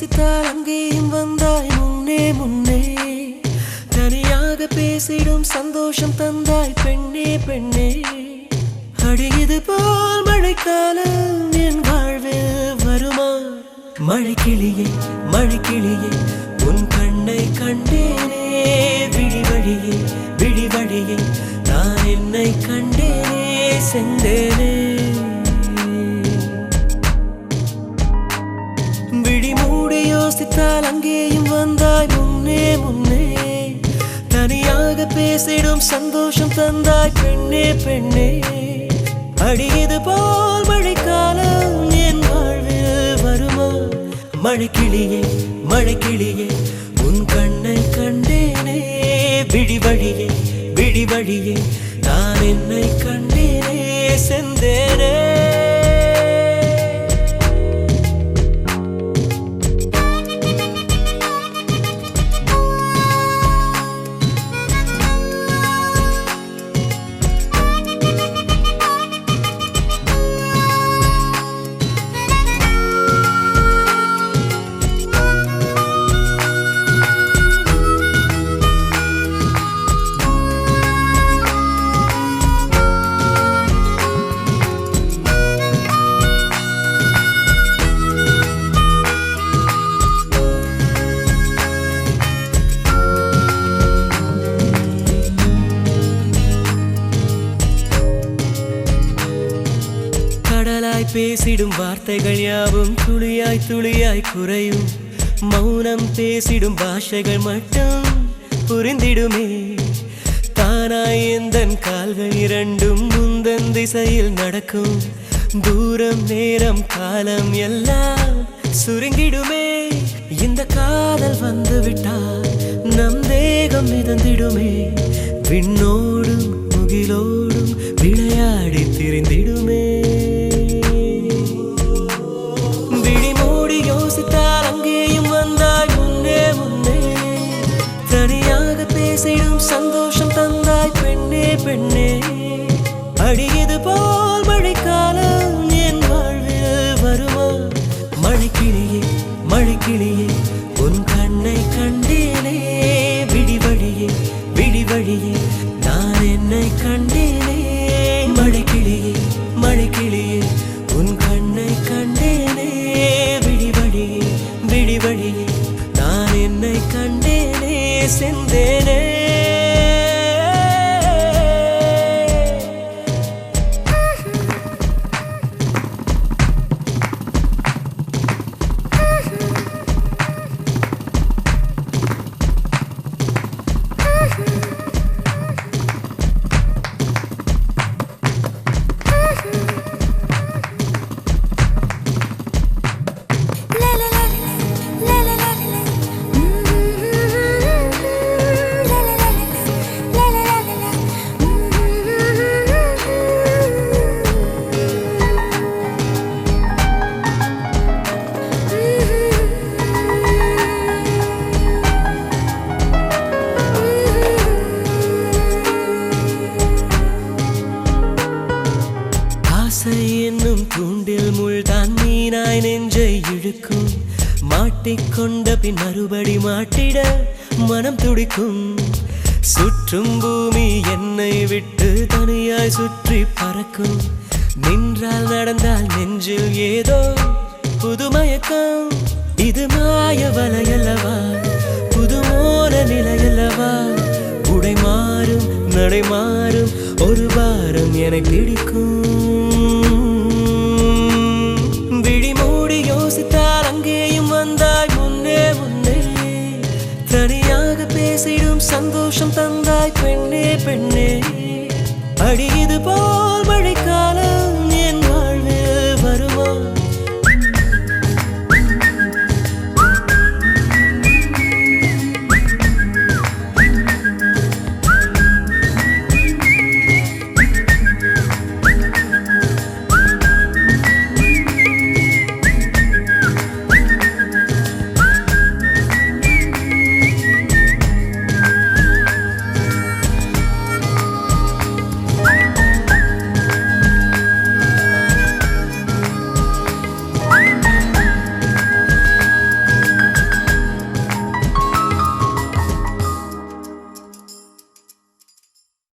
யோசித்தால் அங்கேயும் வந்தாய் முன்னே முன்னே தனியாக பேசிடும் சந்தோஷம் தந்தாய் பெண்ணே பெண்ணே அடியது போல் மழைக்காலம் என் வாழ்வில் வருமா மழைக்கிளியே மழைக்கிளியே உன் கண்ணை கண்டேனே விழி வழியே விழி வழியே நான் என்னை கண்டேனே சென்றேனே விழி மூடி யோசித்தால் அங்கேயும் வந்தாய் முன்னே முன்னே தனியாக பேசிடும் சந்தோஷம் தந்தாய் பெண்ணே பெண்ணே அடியது போல் மழைக்காலம் என் வாழ்வில் வருமா மழைக்கிளியே மழைக்கிளியே உன் கண்ணை கண்டேனே விழி வழியே விழி வழியே நான் என்னை கண்டேனே சென்றேனே பேசிடும் வார்த்தைகள் யாவும் துளியாய் துளியாய் குறையும் மௌனம் பேசிடும் பாஷைகள் மட்டும் புரிந்திடுமே தானாய் எந்தன் கால்கள் இரண்டும் முந்தன் திசையில் நடக்கும் தூரம் நேரம் காலம் எல்லாம் சுருங்கிடுமே இந்த காதல் வந்துவிட்டால் நம் தேகம் மிதந்திடுமே விண்ணோடும் முகிலோடும் விளையாடி திரிந்திடுமே பேசிடும் சந்தோஷம் தந்தாய் பெண்ணே பெண்ணே அடியது போல் மழைக்காலம் என் வாழ்வில் வருமா மழைக்கிளியே மழைக்கிளியே உன் கண்ணை கண்டேனே விழி வழியே விழி வழியே நான் என்னை கண்டேனே மழைக்கிளியே மழைக்கிளியே உன் கண்ணை கண்டேனே விழி வழியே விழி வழியே நான் என்னை கண்டேனே சென்றேனே என்னும் தூண்டில் முள்தான் மீனாய் நெஞ்சை இழுக்கும் மாட்டிக்கொண்ட பின் மறுபடி மாட்டிட மனம் துடிக்கும் சுற்றும் பூமி என்னை விட்டு தனியாய் சுற்றி பறக்கும் நின்றால் நடந்தால் நெஞ்சில் ஏதோ புதுமயக்கம் இது மாய வலையல்லவா புதுமோன நிலையல்லவா உடை மாறும் நடை மாறும் ஒரு வாரம் என்னை பிடிக்கும் விழி மூடி யோசித்தால் அங்கேயும் வந்தாய் முன்னே முன்னே தனியாக பேசிடும் சந்தோஷம் தந்தாய் பெண்ணே பெண்ணே அடியது போ